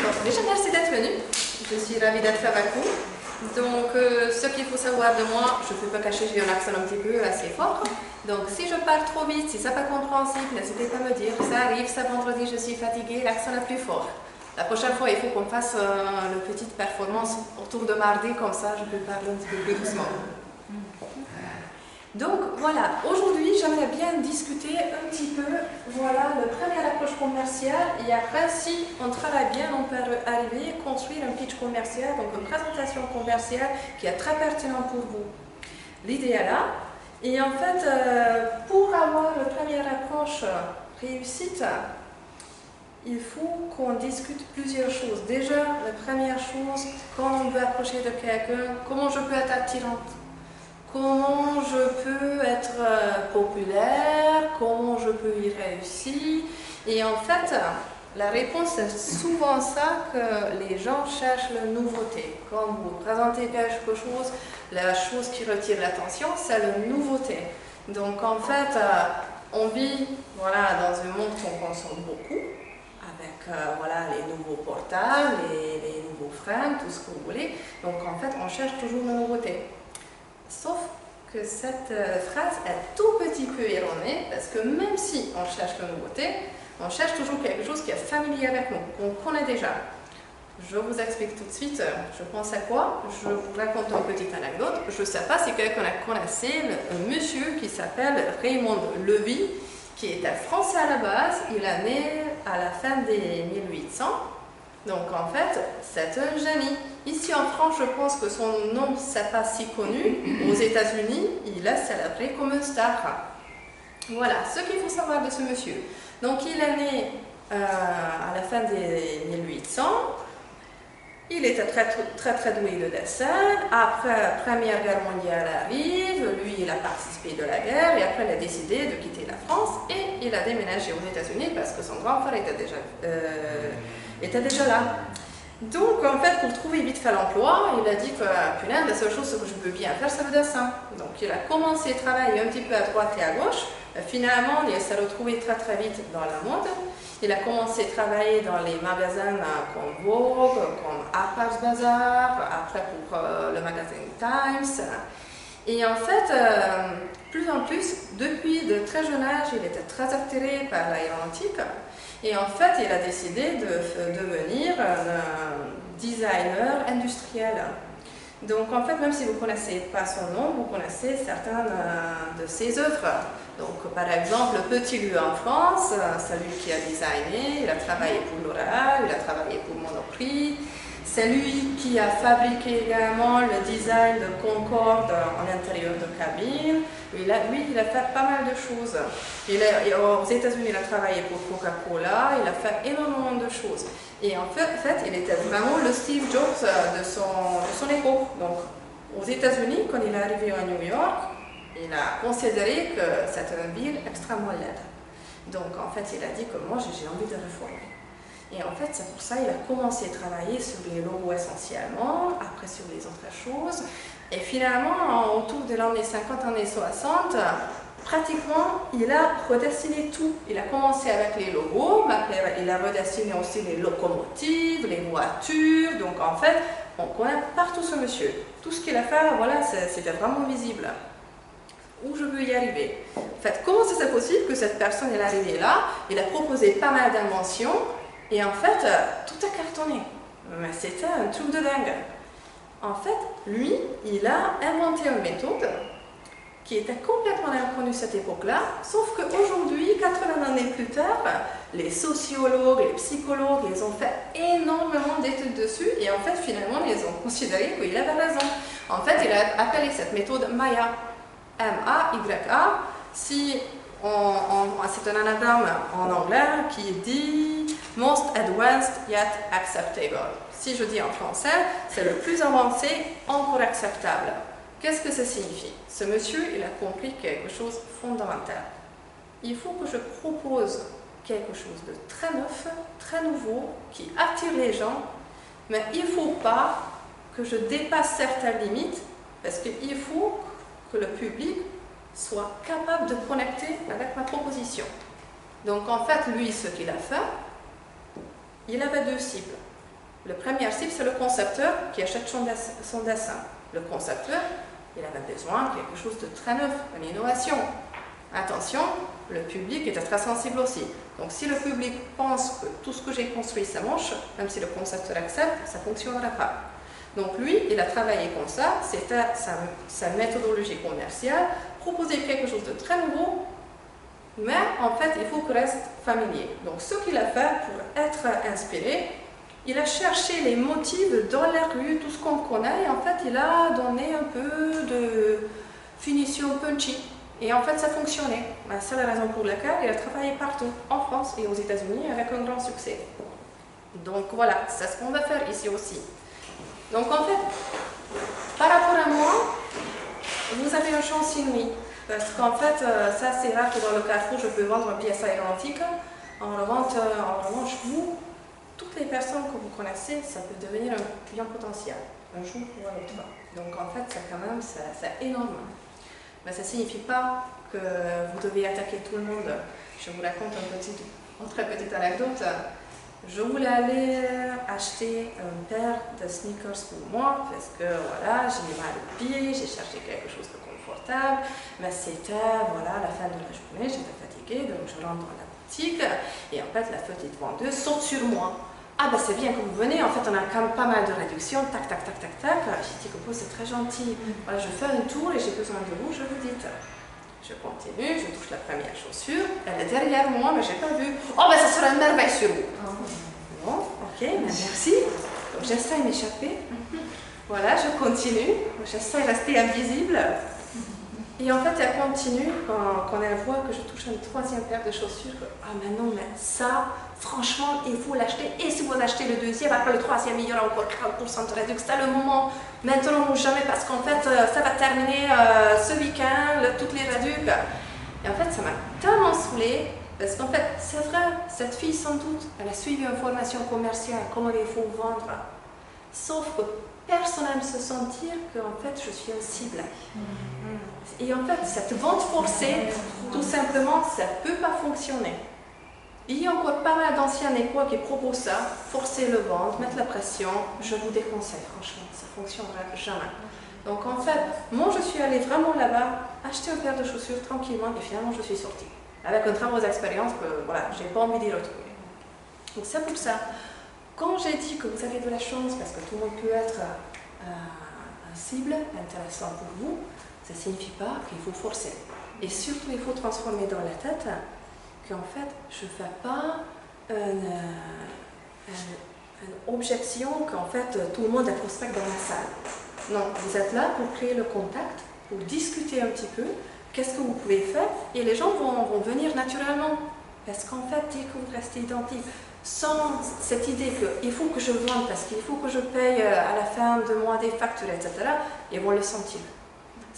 Donc, déjà, merci d'être venu. Je suis ravie d'être avec vous. Donc, ce qu'il faut savoir de moi, je ne peux pas cacher, j'ai un accent un petit peu assez fort. Donc, si je parle trop vite, si ce n'est pas compréhensible, n'hésitez pas à me dire. Ça arrive, ce vendredi, je suis fatiguée, l'accent est plus fort. La prochaine fois, il faut qu'on fasse une petite performance autour de mardi, comme ça, je peux parler un petit peu plus doucement. Donc voilà, aujourd'hui j'aimerais bien discuter un petit peu, voilà, la première approche commerciale et après si on travaille bien on peut arriver à construire un pitch commercial, donc une présentation commerciale qui est très pertinente pour vous. L'idée est là et en fait pour avoir la première approche réussite, il faut qu'on discute plusieurs choses. Déjà, la première chose, quand on veut approcher de quelqu'un, comment je peux être attirante? Comment je peux être populaire, comment je peux y réussir. Et en fait, la réponse est souvent ça que les gens cherchent la nouveauté. Quand vous présentez quelque chose, la chose qui retire l'attention, c'est la nouveauté. Donc en fait, on vit voilà, dans un monde qu'on consomme beaucoup, avec voilà, les nouveaux portables, les nouveaux fringues, tout ce que vous voulez. Donc en fait, on cherche toujours la nouveauté. Sauf que cette phrase est tout petit peu erronée parce que même si on cherche la nouveauté, on cherche toujours quelque chose qui est familier avec nous, qu'on connaît déjà. Je vous explique tout de suite, je pense à quoi? Je vous raconte une petite anecdote. Je ne sais pas si quelqu'un connaissait un monsieur qui s'appelle Raymond Levy, qui était français à la base. Il est né à la fin des 1800. Donc en fait, c'est un génie. Ici en France, je pense que son nom n'est pas si connu. Aux États-Unis, il est célébré comme un star. Voilà ce qu'il faut savoir de ce monsieur. Donc il est né à la fin des 1800. Il était très doué de dessin. Après la Première Guerre mondiale arrive, lui il a participé de la guerre et après il a décidé de quitter la France et il a déménagé aux États-Unis parce que son grand frère était déjà là. Donc en fait pour trouver vite fait l'emploi, il a dit que punaise, la seule chose que je peux bien faire c'est le dessin. Donc il a commencé à travailler un petit peu à droite et à gauche. Finalement il s'est retrouvé très vite dans la mode. Il a commencé à travailler dans les magasins comme Vogue, comme Harper's Bazaar, après pour le magazine Times. Et en fait, plus en plus, depuis de très jeune âge, il était très attiré par l'aéronautique. Et en fait, il a décidé de devenir un designer industriel. Donc en fait, même si vous ne connaissez pas son nom, vous connaissez certaines de ses œuvres. Donc par exemple, Petit Lieu en France, c'est lui qui a designé, il a travaillé pour L'Oréal, il a travaillé pour Monoprix. C'est lui qui a fabriqué également le design de Concorde en intérieur de cabine. Lui, il a fait pas mal de choses. Aux États-Unis, il a travaillé pour Coca-Cola, il a fait énormément de choses. Et en fait, il était vraiment le Steve Jobs de son époque. Donc, aux États-Unis, quand il est arrivé à New York, il a considéré que c'était une ville extrêmement laide. Donc, en fait, il a dit que moi, j'ai envie de réformer. Et en fait, c'est pour ça qu'il a commencé à travailler sur les logos essentiellement, après sur les autres choses. Et finalement, autour de l'année 50, années 60, pratiquement, il a redessiné tout. Il a commencé avec les logos, mais après, il a redessiné aussi les locomotives, les voitures. Donc en fait, on connaît partout ce monsieur. Tout ce qu'il a fait, voilà, c'était vraiment visible. Où je veux y arriver. En fait, comment c'est possible que cette personne est arrivée là? Il a proposé pas mal d'inventions. Et en fait, tout a cartonné. Mais c'était un truc de dingue. En fait, lui, il a inventé une méthode qui était complètement inconnue à cette époque-là, sauf qu'aujourd'hui, 80 années plus tard, les sociologues, les psychologues, ils ont fait énormément d'études dessus et en fait, finalement, ils ont considéré qu'il avait raison. En fait, il a appelé cette méthode Maya, M-A-Y-A. Si c'est un anagramme en anglais qui dit Most Advanced Yet Acceptable. Si je dis en français, c'est le plus avancé, encore acceptable. Qu'est-ce que ça signifie? Ce monsieur, il a compris quelque chose de fondamental. Il faut que je propose quelque chose de très neuf, très nouveau, qui attire les gens, mais il ne faut pas que je dépasse certaines limites, parce qu'il faut que le public soit capable de connecter avec ma proposition. Donc en fait, lui, ce qu'il a fait, il avait deux cibles. Le premier cible, c'est le concepteur qui achète son dessin. Le concepteur, il avait besoin de quelque chose de très neuf, une innovation. Attention, le public était très sensible aussi. Donc si le public pense que tout ce que j'ai construit c'est moche, même si le concepteur accepte, ça ne fonctionnera pas. Donc lui, il a travaillé comme ça, c'était sa méthodologie commerciale, proposer quelque chose de très nouveau, mais en fait il faut que reste familier. Donc ce qu'il a fait pour être inspiré, il a cherché les motifs dans la rue, tout ce qu'on connaît, et en fait il a donné un peu de finition punchy. Et en fait ça fonctionnait. C'est la raison pour laquelle il a travaillé partout, en France et aux États-Unis, avec un grand succès. Donc voilà, c'est ce qu'on va faire ici aussi. Donc en fait, par rapport à moi, vous avez une chance inouïe. Parce qu'en fait, ça c'est rare que dans le Carrefour je peux vendre une pièce identique. En revanche, vous, toutes les personnes que vous connaissez, ça peut devenir un client potentiel, un jour ou un autre. Donc en fait, ça quand même, c'est énorme. Mais ça ne signifie pas que vous devez attaquer tout le monde. Je vous raconte une très petite anecdote. Je voulais aller acheter une paire de sneakers pour moi parce que voilà, j'ai mal au pied, j'ai cherché quelque chose de confortable, mais c'était voilà, la fin de la journée, j'étais fatiguée, donc je rentre dans la boutique et en fait la petite vendeuse saute sur moi. Ah ben c'est bien que vous venez, en fait on a quand même pas mal de réductions, tac tac tac tac tac. J'ai dit que c'est très gentil, voilà, je fais un tour et j'ai besoin de vous, je vous dis. Je continue, je touche la première chaussure, elle est derrière moi, mais je n'ai pas vu. Oh, ben ça sera une merveille sur vous. Bon, ok, ben merci. Donc j'essaie de m'échapper. Voilà, je continue, j'essaie de rester invisible. Et en fait, elle continue quand elle voit que je touche une troisième paire de chaussures. Ah, mais non, mais ça, franchement, il faut l'acheter. Et si vous achetez le deuxième, après le troisième, il y aura encore 40% de réduction. C'est le moment, maintenant ou jamais, parce qu'en fait, ça va terminer ce week-end, toutes les réductions. Et en fait, ça m'a tellement saoulée, parce qu'en fait, c'est vrai, cette fille, sans doute, elle a suivi une formation commerciale, comment il faut vendre. Sauf que personne n'aime se sentir qu'en fait, je suis une cible. Et en fait, cette vente forcée, tout simplement, ça ne peut pas fonctionner. Il y a encore pas mal d'anciens écoles qui proposent ça, forcer le vente, mettre la pression. Je vous déconseille, franchement, ça ne fonctionnera jamais. Donc en fait, moi je suis allée vraiment là-bas, acheter une paire de chaussures tranquillement et finalement je suis sortie. Avec une très mauvaise expérience que voilà, je n'ai pas envie d'y retrouver. Donc c'est pour ça, quand j'ai dit que vous avez de la chance, parce que tout le monde peut être un cible intéressant pour vous, ça ne signifie pas qu'il faut forcer. Et surtout, il faut transformer dans la tête qu'en fait, je ne fais pas une objection qu'en fait, tout le monde est prospect dans la salle. Non, vous êtes là pour créer le contact, pour discuter un petit peu, qu'est-ce que vous pouvez faire, et les gens vont venir naturellement. Parce qu'en fait, dès que vous restez identique, sans cette idée qu'il faut que je vende, parce qu'il faut que je paye à la fin de mois des factures, etc., ils vont le sentir.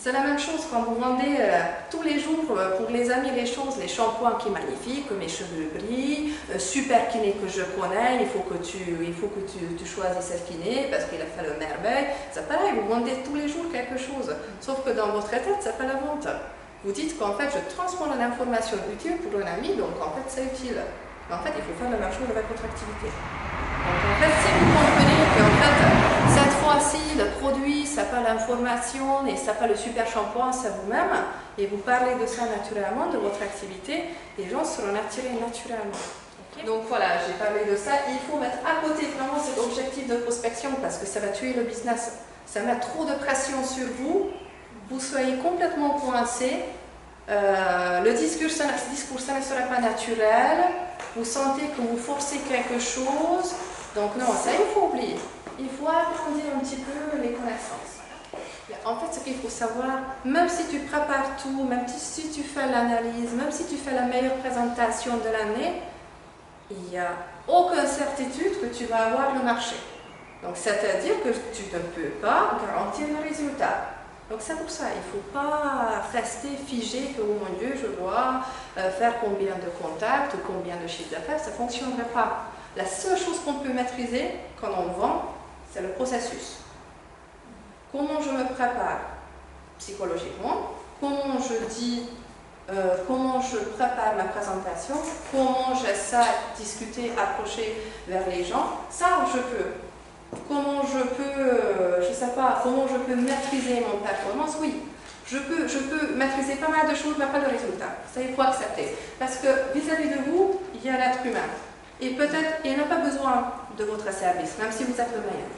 C'est la même chose quand vous vendez tous les jours pour les amis les choses, les shampoings qui sont magnifiques, que mes cheveux brillent, super kiné que je connais, il faut que tu choisisses ce kiné parce qu'il a fait le merveille. C'est pareil, vous vendez tous les jours quelque chose, sauf que dans votre tête, c'est pas la vente. Vous dites qu'en fait, je transforme l'information utile pour un ami, donc en fait, c'est utile. Mais en fait, il faut faire la même chose avec votre activité. Donc en fait, si vous comprenez qu'en fait, cette fois-ci, le produit, ça pas l'information et ça pas le super shampoing, c'est vous-même, et vous parlez de ça naturellement, de votre activité, les gens seront attirés naturellement. Okay. Donc voilà, j'ai parlé de ça. Il faut mettre à côté vraiment cet objectif de prospection parce que ça va tuer le business. Ça met trop de pression sur vous, vous soyez complètement coincé, le discours, ça ne sera pas naturel, vous sentez que vous forcez quelque chose. Donc non, ça il faut oublier. Il faut approfondir un petit peu les connaissances. En fait, ce qu'il faut savoir, même si tu prépares tout, même si tu fais l'analyse, même si tu fais la meilleure présentation de l'année, il n'y a aucune certitude que tu vas avoir le marché. Donc c'est-à-dire que tu ne peux pas garantir le résultat. Donc c'est pour ça, il ne faut pas rester figé que, oh mon Dieu, je dois faire combien de contacts ou combien de chiffres d'affaires, ça ne fonctionnerait pas. La seule chose qu'on peut maîtriser quand on vend, c'est le processus. Comment je me prépare psychologiquement, comment je prépare ma présentation, comment j'essaie de discuter, approcher vers les gens, ça je peux. comment je peux, je sais pas, comment je peux maîtriser mon performance, oui. Je peux maîtriser pas mal de choses, mais pas de résultats. Ça, il faut accepter. Parce que vis-à-vis de vous, il y a l'être humain. Et peut-être, il n'a pas besoin de votre service, même si vous êtes le meilleur.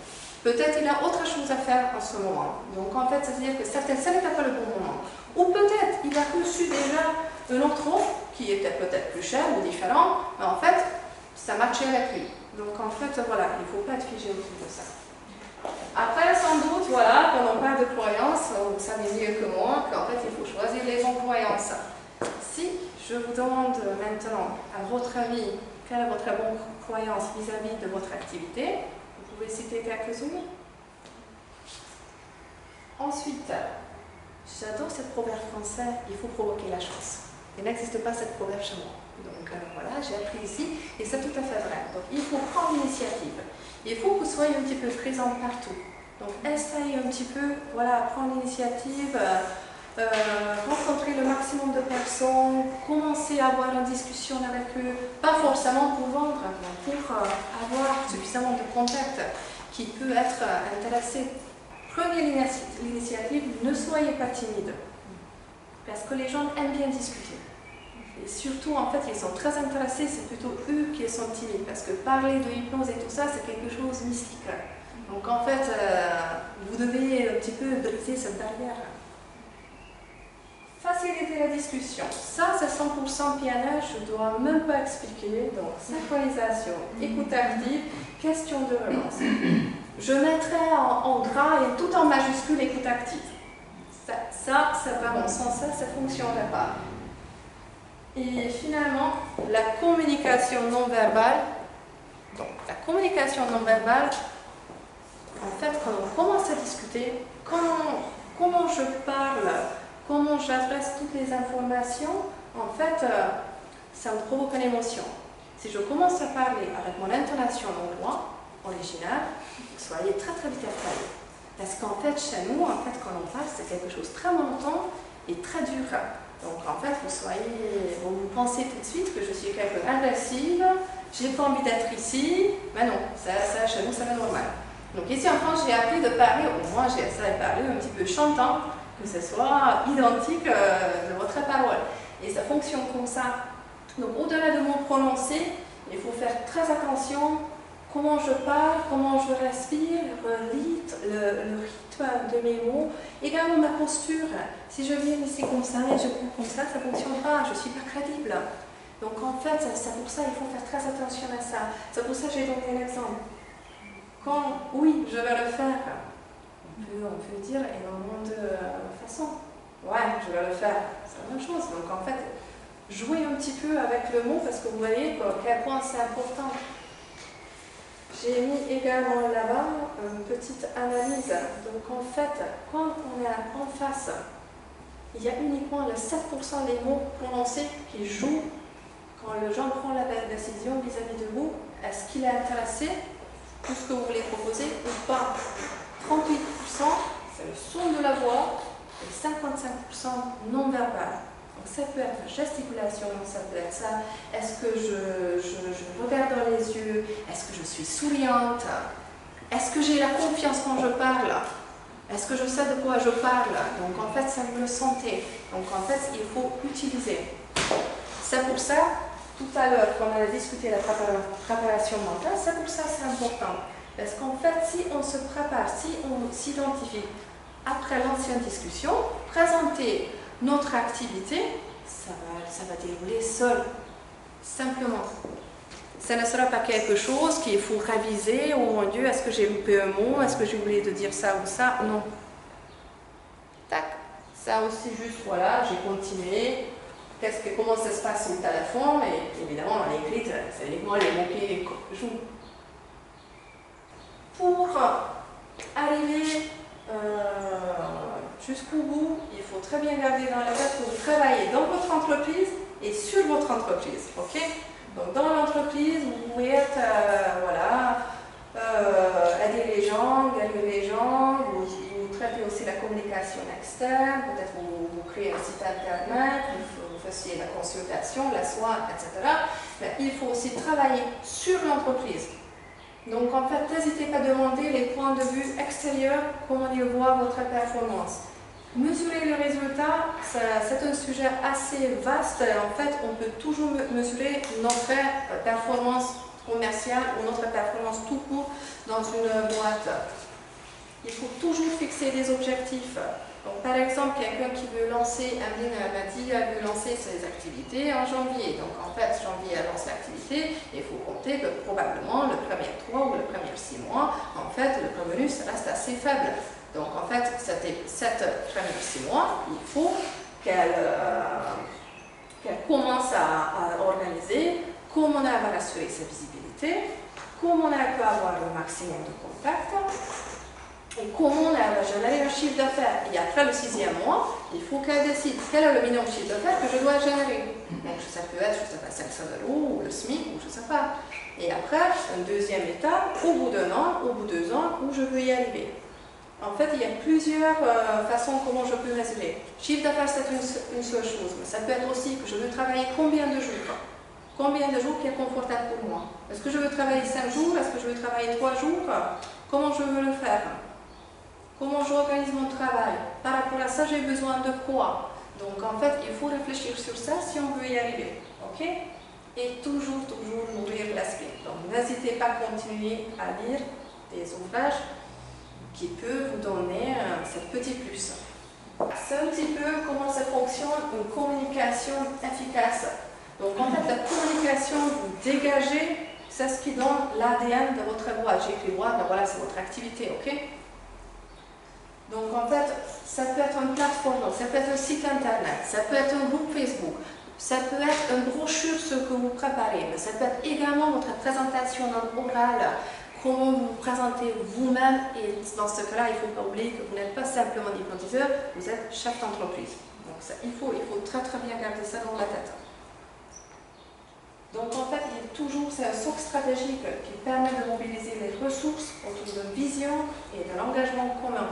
Peut-être il a autre chose à faire en ce moment. Donc en fait, c'est-à-dire que ça n'était pas le bon moment. Ou peut-être il a reçu déjà un autre offre qui était peut-être plus cher ou différent, mais en fait, ça matchait avec lui. Donc en fait, voilà, il ne faut pas être figé autour de ça. Après, sans doute, voilà, quand on parle de croyances, vous savez mieux que moi qu'en fait, il faut choisir les bonnes croyances. Si je vous demande maintenant, à votre avis, quelle est votre bonne croyance vis-à-vis de votre activité, vous pouvez citer quelques-unes. Ensuite, j'adore cette proverbe français, il faut provoquer la chance. Il n'existe pas cette proverbe chez moi. Donc voilà, j'ai appris ici et c'est tout à fait vrai. Donc il faut prendre l'initiative. Il faut que vous soyez un petit peu présent partout. Donc essayez un petit peu, voilà, prendre l'initiative, rencontrer le maximum de personnes, commencer à avoir une discussion avec eux, pas forcément pour vendre, mais pour avoir suffisamment de contacts qui peuvent être intéressés. Prenez l'initiative, ne soyez pas timide, parce que les gens aiment bien discuter. Et surtout, en fait, ils sont très intéressés, c'est plutôt eux qui sont timides, parce que parler de hypnose et tout ça, c'est quelque chose de mystique. Donc en fait, vous devez un petit peu briser cette barrière. Faciliter la discussion. Ça, c'est 100% PNL, je ne dois même pas expliquer. Donc, synchronisation, écoute active, question de relance. Je mettrai en gras et tout en majuscule écoute active. Ça va, sans ça, ça ne fonctionnerait pas. Et finalement, la communication non verbale. Donc, la communication non verbale, en fait, quand on commence à discuter, comment je parle, comment j'adresse toutes les informations, en fait, ça me provoque une émotion. Si je commence à parler avec mon intonation non droit, originale, soyez très très vite effrayés. Parce qu'en fait, chez nous, en fait, quand on parle, c'est quelque chose de très montant et très dur. Donc en fait, vous pensez tout de suite que je suis quelqu'un agressive, j'ai pas envie d'être ici, mais non, ça chez nous, c'est normal. Donc ici en France, j'ai appris de parler, au moins j'ai essayé de parler un petit peu chantant, que ce soit identique de votre parole. Et ça fonctionne comme ça. Donc au-delà de mon prononcé, il faut faire très attention comment je parle, comment je respire, le rythme de mes mots, également ma posture. Si je viens ici comme ça et je cours comme ça ne fonctionne pas, je ne suis pas crédible. Donc en fait, c'est pour ça qu'il faut faire très attention à ça. C'est pour ça que j'ai donné l'exemple. Quand, oui, je vais le faire, on peut dire énormément de façons. Ouais, je vais le faire, c'est la même chose. Donc en fait, jouez un petit peu avec le mot parce que vous voyez à quel point c'est important. J'ai mis également là-bas une petite analyse. Donc en fait, quand on est en face, il y a uniquement les 7% des mots prononcés qui jouent quand le gens prend la décision vis-à-vis de vous. Est-ce qu'il est intéressé tout ce que vous voulez proposer ou pas? 38%, c'est le son de la voix et 55% non verbal. Donc ça peut être gesticulation, ça peut être ça. Est-ce que je regarde dans les yeux? Est-ce que je suis souriante? Est-ce que j'ai la confiance quand je parle? Est-ce que je sais de quoi je parle? Donc en fait, ça vous le sentez. Donc en fait, il faut utiliser. C'est pour ça, tout à l'heure, quand on a discuté de la préparation mentale, c'est pour ça que c'est important. Parce qu'en fait, si on se prépare, si on s'identifie après l'ancienne discussion, présenter notre activité, ça va dérouler seul, simplement. Ça ne sera pas quelque chose qu'il faut réviser, oh mon Dieu, est-ce que j'ai loupé un mot, est-ce que j'ai oublié de dire ça ou ça, non. Tac, ça aussi juste, voilà, j'ai continué. Comment ça se passe sur le téléphone, et évidemment, dans l'écrit, c'est uniquement les mots qui jouent. Pour arriver jusqu'au bout, il faut très bien garder dans la tête que vous travaillez dans votre entreprise et sur votre entreprise. Ok? Donc dans l'entreprise, vous pouvez être, aider les gens, gagner les gens, vous traitez aussi la communication externe, peut-être vous créez un site internet, vous fassiez la consultation, la soin, etc. Mais il faut aussi travailler sur l'entreprise. Donc en fait, n'hésitez pas à demander les points de vue extérieurs, comment ils voient votre performance. Mesurer le résultat, c'est un sujet assez vaste. En fait, on peut toujours mesurer notre performance commerciale ou notre performance tout court dans une boîte. Il faut toujours fixer des objectifs. Donc, par exemple, quelqu'un qui veut lancer, Amine m'a dit, elle veut lancer ses activités en janvier. Donc, en fait, janvier, elle lance l'activité. Il faut compter que probablement le premier 3 ou le premier 6 mois, en fait, le revenu reste assez faible. Donc, en fait, cette première 6 mois, il faut qu'elle commence à organiser comment elle va assurer sa visibilité, comment elle peut avoir le maximum de contacts, et comment elle va générer un chiffre d'affaires. Et après le 6e mois, il faut qu'elle décide quel est le minimum de chiffre d'affaires que je dois générer. Donc ça peut être, je sais pas, 500 € ou le SMIC ou je sais pas. Et après, une deuxième étape, au bout d'1 an, au bout de 2 ans, où je veux y arriver. En fait, il y a plusieurs façons comment je peux mesurer. Chiffre d'affaires, c'est une seule chose, mais ça peut être aussi que je veux travailler combien de jours. Combien de jours qui est confortable pour moi. Est-ce que je veux travailler 5 jours? Est-ce que je veux travailler 3 jours? Comment je veux le faire? Comment j'organise mon travail? Par rapport à ça, j'ai besoin de quoi? Donc en fait, il faut réfléchir sur ça si on veut y arriver. Ok? Et toujours nourrir l'esprit. Donc n'hésitez pas à continuer à lire des ouvrages qui peuvent vous donner ce petit plus. C'est un petit peu comment ça fonctionne une communication efficace. Donc en fait, la communication, vous dégagez, c'est ce qui donne l'ADN de votre boîte. J'ai écrit boîte, mais voilà, c'est votre activité, ok? Donc en fait, ça peut être une plateforme, ça peut être un site internet, ça peut être un groupe Facebook, ça peut être une brochure ce que vous préparez, mais ça peut être également votre présentation orale, comment vous vous présentez vous-même, et dans ce cas-là, il ne faut pas oublier que vous n'êtes pas simplement hypnotiseur, vous êtes chef d'entreprise. Donc ça, il faut très bien garder ça dans la tête. Donc en fait, il y a toujours, c'est un socle stratégique qui permet de mobiliser les ressources autour d'une vision et d'un engagement commun.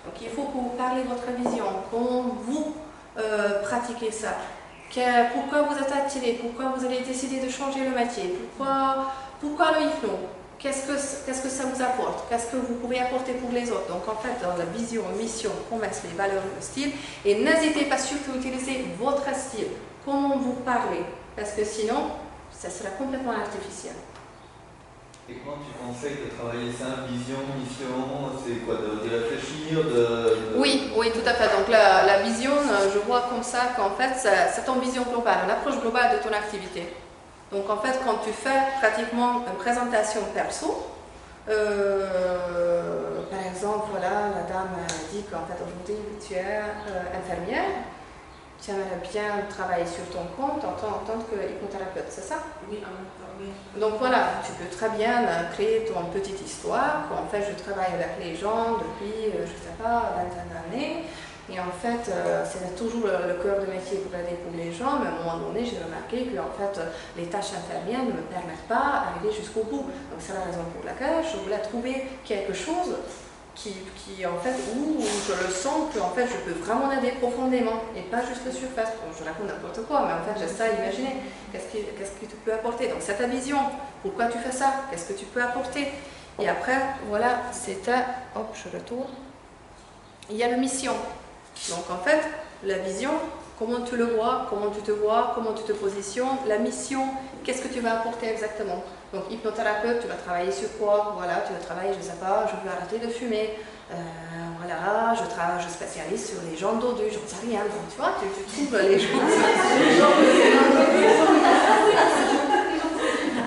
Donc il faut que vous parlez de votre vision, comment vous pratiquez ça, pourquoi vous êtes attiré, pourquoi vous allez décider de changer le métier, pourquoi le hypno, qu'est-ce que ça vous apporte, qu'est-ce que vous pouvez apporter pour les autres. Donc en fait, dans la vision, mission, commerce, les valeurs, le style, et n'hésitez pas surtout à utiliser votre style, comment vous parlez, parce que sinon, ça sera complètement artificiel. Et comment tu conseilles de travailler ça? Vision, mission, c'est quoi? De réfléchir, Oui, tout à fait. Donc la vision, je vois comme ça qu'en fait, c'est ton vision globale, une approche globale de ton activité. Donc en fait, quand tu fais pratiquement une présentation perso, par exemple, voilà, la dame dit qu'en fait aujourd'hui tu es infirmière, tu aimerais bien travailler sur ton compte en tant qu'hypnothérapeute, c'est ça? Oui, oui. Donc voilà, tu peux très bien créer ton petite histoire. En fait, je travaille avec les gens depuis, je ne sais pas, 20 d'années. Et en fait, c'est toujours le cœur de métier pour aider pour les gens. Mais à un moment donné, j'ai remarqué que en fait, les tâches infirmières ne me permettent pas d'arriver jusqu'au bout. Donc c'est la raison pour laquelle je voulais trouver quelque chose qui en fait, où je le sens que en fait, je peux vraiment aider profondément et pas juste la surface. Bon, je raconte n'importe quoi, mais en fait, j'essaie à imaginer qu'est-ce que tu peux apporter. Donc, c'est ta vision. Pourquoi tu fais ça? Qu'est-ce que tu peux apporter? Et après, voilà, c'était, hop, je retourne. Il y a la mission. Donc, en fait, la vision, comment tu le vois, comment tu te vois, comment tu te positionnes, la mission, qu'est-ce que tu vas apporter exactement? Donc, hypnothérapeute, tu vas travailler sur quoi? Voilà, tu vas travailler, je ne sais pas, je veux arrêter de fumer. Voilà, je spécialise sur les gens dodus, j'en sais rien. Donc, tu vois, tu trouves les gens.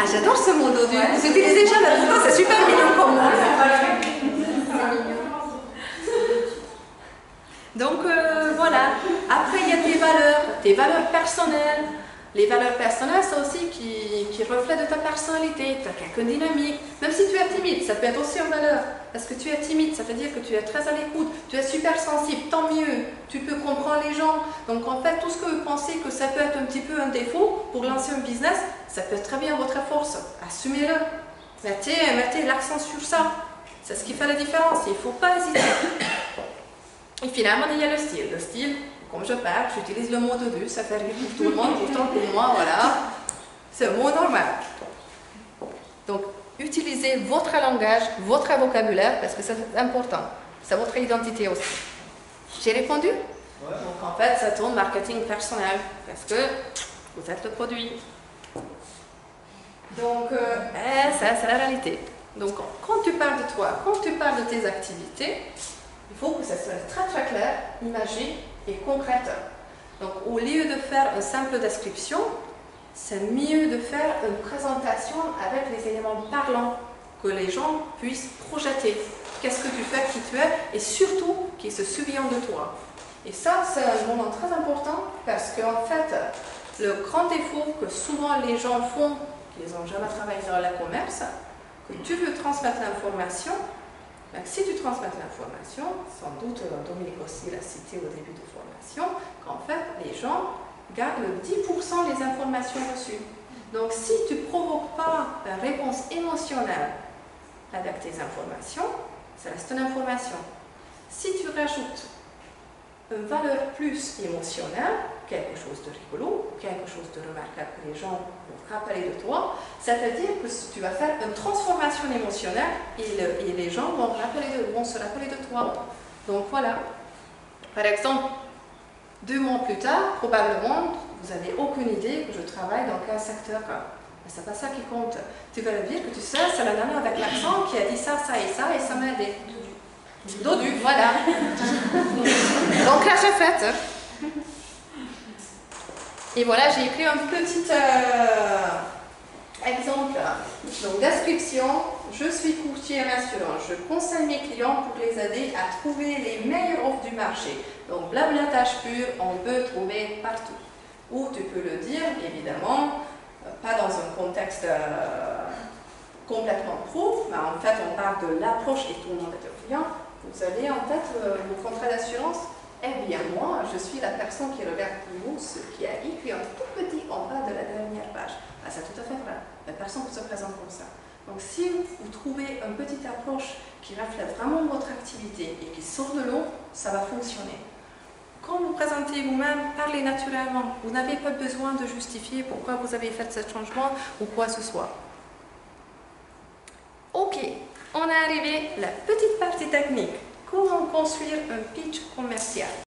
Ah, j'adore ce mot dodu. Vous utilisez jamais, pourtant c'est super mignon comme mot. Donc, voilà. Après, il y a tes valeurs personnelles. Les valeurs personnelles, c'est aussi qui reflètent de ta personnalité. Tu as quelqu'un de dynamique. Même si tu es timide, ça peut être aussi une valeur. Parce que tu es timide, ça veut dire que tu es très à l'écoute. Tu es super sensible, tant mieux. Tu peux comprendre les gens. Donc en fait, tout ce que vous pensez que ça peut être un petit peu un défaut pour lancer un business, ça peut être très bien votre force. Assumez-le. Mettez l'accent sur ça. C'est ce qui fait la différence. Il ne faut pas hésiter. Et finalement, il y a le style. Le style, comme je parle, j'utilise le mot dodu, ça fait rire pour tout le monde, pourtant pour moi, voilà, c'est un mot normal. Donc, Utilisez votre langage, votre vocabulaire, parce que c'est important. C'est votre identité aussi. J'ai répondu? Ouais. Donc en fait, ça tourne marketing personnel, parce que vous êtes le produit. Donc, ça, c'est la réalité. Donc, quand tu parles de toi, quand tu parles de tes activités, il faut que ça soit très très clair, imagé et concrète. Donc, au lieu de faire une simple description, c'est mieux de faire une présentation avec les éléments parlants, que les gens puissent projeter. Qu'est-ce que tu fais, qui tu es, et surtout qu'ils se souviennent de toi. Et ça, c'est un moment très important, parce qu'en fait, le grand défaut que souvent les gens font, qu'ils n'ont jamais travaillé dans le commerce, que tu veux transmettre l'information, ben, si tu transmets l'information, sans doute Dominique aussi l'a cité au début de formation, qu'en fait les gens gardent le 10% des informations reçues. Donc si tu ne provoques pas une réponse émotionnelle avec tes informations, ça reste une information. Si tu rajoutes une valeur plus émotionnelle, quelque chose de rigolo, quelque chose de remarquable que les gens vont rappeler de toi, c'est-à-dire que tu vas faire une transformation émotionnelle et les gens vont se rappeler de toi. Donc voilà. Par exemple, 2 mois plus tard, probablement, vous n'avez aucune idée que je travaille dans quel secteur. Mais c'est pas ça qui compte. Tu vas le dire que tu sais, c'est la nana avec l'accent qui a dit ça, ça, et ça m'a aidé. Dodu, voilà. Donc là, j'ai fait. Et voilà, j'ai écrit un petit exemple. Donc, description, je suis courtier restaurant. Je conseille mes clients pour les aider à trouver les meilleures offres du marché. Donc, blablatage pur, on peut trouver partout. Ou tu peux le dire, évidemment, pas dans un contexte complètement pro, mais en fait, on parle de l'approche et tout le monde est au client. Vous avez en tête vos contrats d'assurance? Eh bien, moi, je suis la personne qui regarde pour vous ce qui a écrit un tout petit en bas de la dernière page. Ah, c'est tout à fait vrai. La personne qui se présente comme ça. Donc, si vous trouvez une petite approche qui reflète vraiment votre activité et qui sort de l'eau, ça va fonctionner. Quand vous présentez vous-même, parlez naturellement. Vous n'avez pas besoin de justifier pourquoi vous avez fait ce changement ou quoi que ce soit. Ok, on est arrivé à la petite partie technique. Comment construire un pitch commercial?